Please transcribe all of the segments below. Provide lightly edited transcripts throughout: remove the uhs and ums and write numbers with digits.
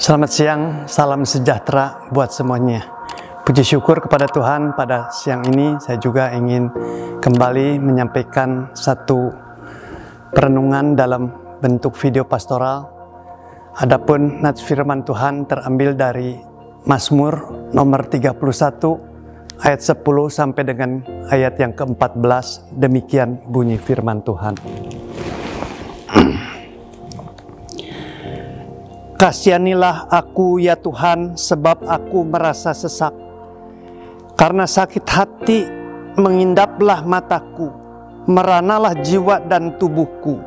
Selamat siang, salam sejahtera buat semuanya. Puji syukur kepada Tuhan, pada siang ini saya juga ingin kembali menyampaikan satu perenungan dalam bentuk video pastoral. Adapun nats firman Tuhan terambil dari Mazmur nomor 31 ayat 10 sampai dengan ayat yang ke-14. Demikian bunyi firman Tuhan. Kasihanilah aku ya Tuhan, sebab aku merasa sesak. Karena sakit hati mengindaplah mataku, meranalah jiwa dan tubuhku.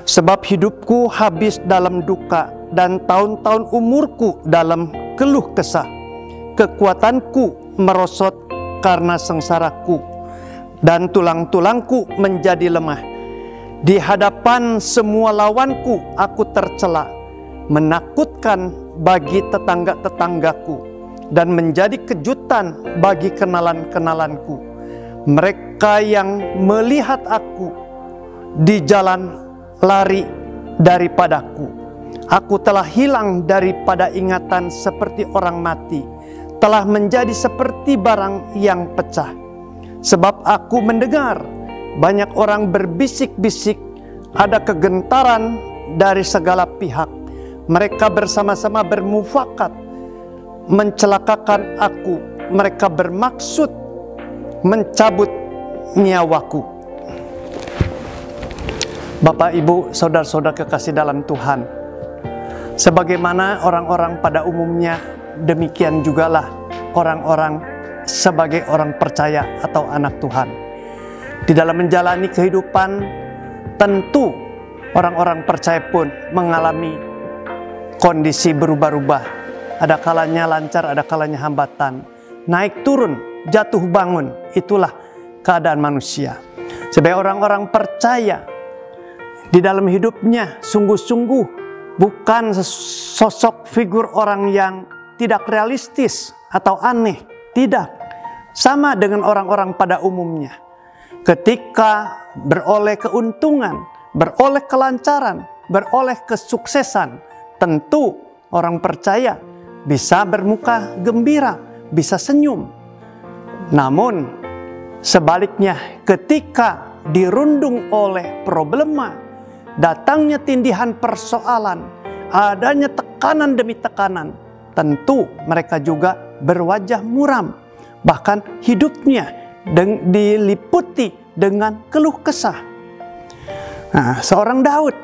Sebab hidupku habis dalam duka, dan tahun-tahun umurku dalam keluh kesah. Kekuatanku merosot karena sengsaraku, dan tulang-tulangku menjadi lemah. Di hadapan semua lawanku aku tercela, menakutkan bagi tetangga-tetanggaku, dan menjadi kejutan bagi kenalan-kenalanku. Mereka yang melihat aku di jalan lari daripadaku. Aku telah hilang daripada ingatan seperti orang mati, telah menjadi seperti barang yang pecah. Sebab aku mendengar banyak orang berbisik-bisik, ada kegentaran dari segala pihak. Mereka bersama-sama bermufakat mencelakakan aku. Mereka bermaksud mencabut nyawaku. Bapak, Ibu, saudara-saudara kekasih dalam Tuhan, sebagaimana orang-orang pada umumnya, demikian jugalah orang-orang sebagai orang percaya atau anak Tuhan. Di dalam menjalani kehidupan, tentu orang-orang percaya pun mengalami kondisi berubah-ubah. Ada kalanya lancar, ada kalanya hambatan. Naik turun, jatuh bangun. Itulah keadaan manusia. Sebagai orang-orang percaya, di dalam hidupnya sungguh-sungguh bukan sosok figur orang yang tidak realistis atau aneh. Tidak. Sama dengan orang-orang pada umumnya. Ketika beroleh keuntungan, beroleh kelancaran, beroleh kesuksesan, tentu orang percaya bisa bermuka gembira, bisa senyum. Namun sebaliknya, ketika dirundung oleh problema, datangnya tindihan persoalan, adanya tekanan demi tekanan, tentu mereka juga berwajah muram. Bahkan hidupnya diliputi dengan keluh kesah. Nah, seorang Daud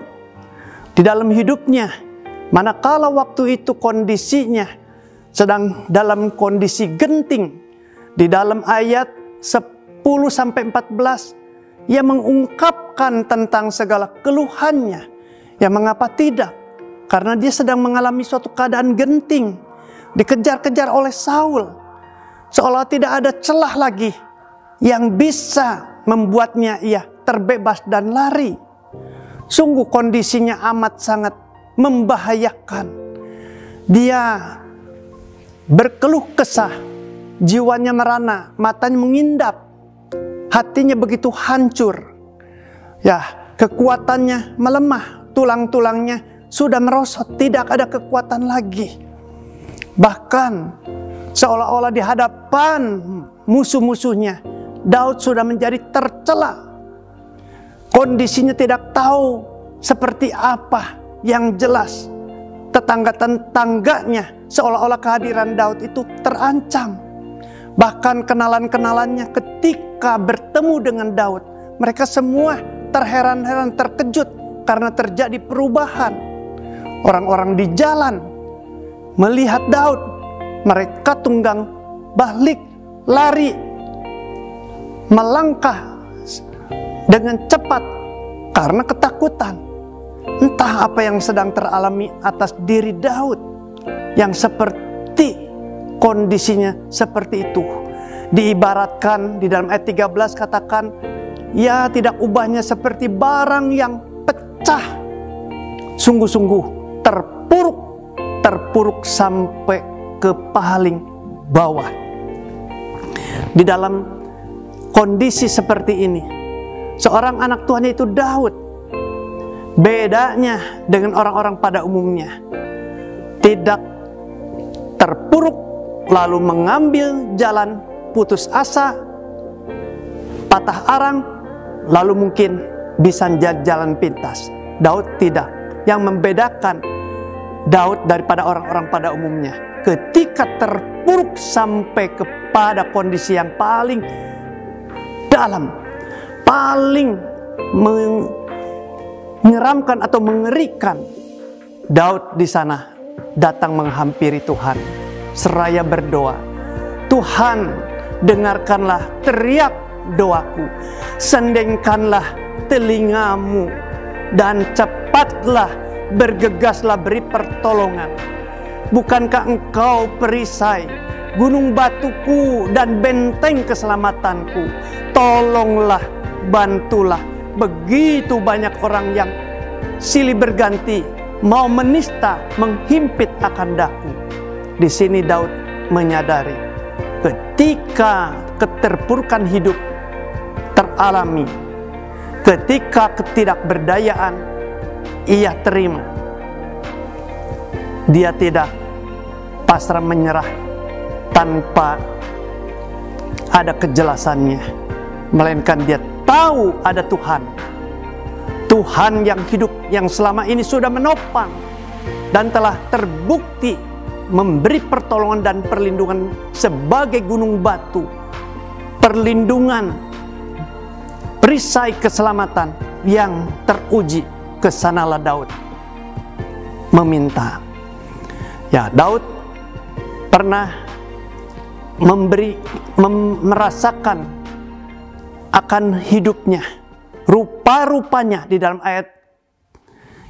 di dalam hidupnya, manakala waktu itu kondisinya sedang dalam kondisi genting, di dalam ayat 10-14 ia mengungkapkan tentang segala keluhannya. Ya, mengapa tidak? Karena dia sedang mengalami suatu keadaan genting, dikejar-kejar oleh Saul, seolah tidak ada celah lagi yang bisa membuatnya ia terbebas dan lari. Sungguh kondisinya amat sangat membahayakan. Dia berkeluh kesah, jiwanya merana, matanya mengindap, hatinya begitu hancur. Ya, kekuatannya melemah, tulang-tulangnya sudah merosot, tidak ada kekuatan lagi. Bahkan seolah-olah di hadapan musuh-musuhnya, Daud sudah menjadi tercela. Kondisinya tidak tahu seperti apa. Yang jelas, tetangga-tetangganya seolah-olah kehadiran Daud itu terancam. Bahkan kenalan-kenalannya ketika bertemu dengan Daud, mereka semua terheran-heran, terkejut karena terjadi perubahan. Orang-orang di jalan melihat Daud, mereka tunggang balik, lari, melangkah dengan cepat karena ketakutan. Entah apa yang sedang teralami atas diri Daud, yang seperti kondisinya seperti itu. Diibaratkan di dalam ayat 13 katakan, ya tidak ubahnya seperti barang yang pecah. Sungguh-sungguh terpuruk sampai ke paling bawah. Di dalam kondisi seperti ini, seorang anak Tuhan yaitu Daud, bedanya dengan orang-orang pada umumnya, tidak terpuruk lalu mengambil jalan putus asa, patah arang, lalu mungkin bisa jalan pintas. Daud tidak. Yang membedakan Daud daripada orang-orang pada umumnya, ketika terpuruk sampai kepada kondisi yang paling dalam, paling menyeramkan atau mengerikan, Daud di sana datang menghampiri Tuhan seraya berdoa, Tuhan, dengarkanlah teriak doaku, sendengkanlah telingamu, dan cepatlah bergegaslah beri pertolongan. Bukankah engkau perisai gunung batuku dan benteng keselamatanku? Tolonglah, bantulah. Begitu banyak orang yang silih berganti mau menista, menghimpit akan daku. Di sini Daud menyadari ketika keterpurukan hidup teralami, ketika ketidakberdayaan ia terima, dia tidak pasrah menyerah tanpa ada kejelasannya, melainkan dia tahu ada Tuhan. Tuhan yang hidup, yang selama ini sudah menopang dan telah terbukti memberi pertolongan dan perlindungan sebagai gunung batu, perlindungan, perisai keselamatan yang teruji. Kesanalah Daud meminta. Ya, Daud pernah merasakan akan hidupnya, rupa-rupanya. Di dalam ayat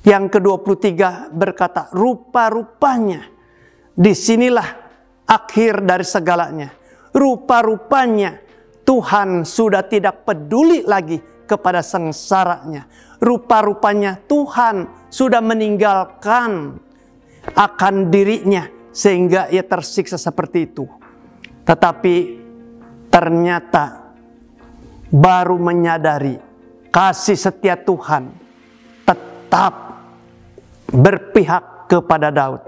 yang ke-23 berkata, rupa-rupanya. Disinilah akhir dari segalanya. Rupa-rupanya Tuhan sudah tidak peduli lagi kepada sengsaranya. Rupa-rupanya Tuhan sudah meninggalkan akan dirinya sehingga ia tersiksa seperti itu. Tetapi ternyata baru menyadari kasih setia Tuhan tetap berpihak kepada Daud.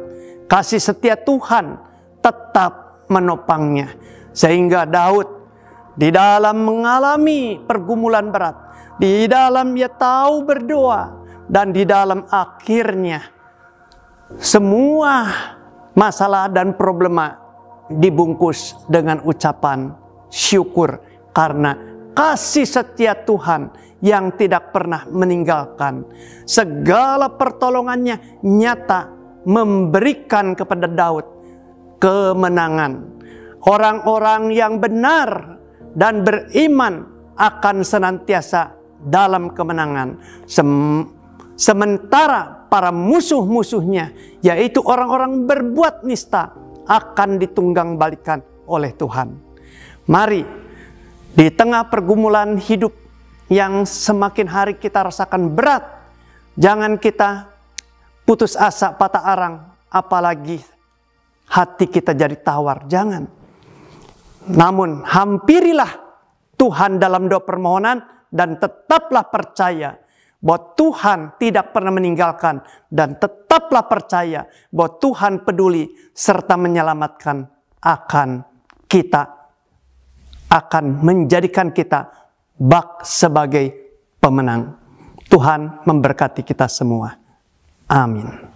Kasih setia Tuhan tetap menopangnya. Sehingga Daud di dalam mengalami pergumulan berat, di dalam ia tahu berdoa, dan di dalam akhirnya semua masalah dan problema dibungkus dengan ucapan syukur karena kasih setia Tuhan yang tidak pernah meninggalkan. Segala pertolongannya nyata memberikan kepada Daud kemenangan. Orang-orang yang benar dan beriman akan senantiasa dalam kemenangan. Sementara para musuh-musuhnya, yaitu orang-orang berbuat nista, akan ditunggang balikan oleh Tuhan. Mari, di tengah pergumulan hidup yang semakin hari kita rasakan berat, jangan kita putus asa, patah arang, apalagi hati kita jadi tawar. Jangan. Namun hampirilah Tuhan dalam doa permohonan dan tetaplah percaya bahwa Tuhan tidak pernah meninggalkan, dan tetaplah percaya bahwa Tuhan peduli serta menyelamatkan akan kita, akan menjadikan kita bak sebagai pemenang. Tuhan memberkati kita semua. Amin.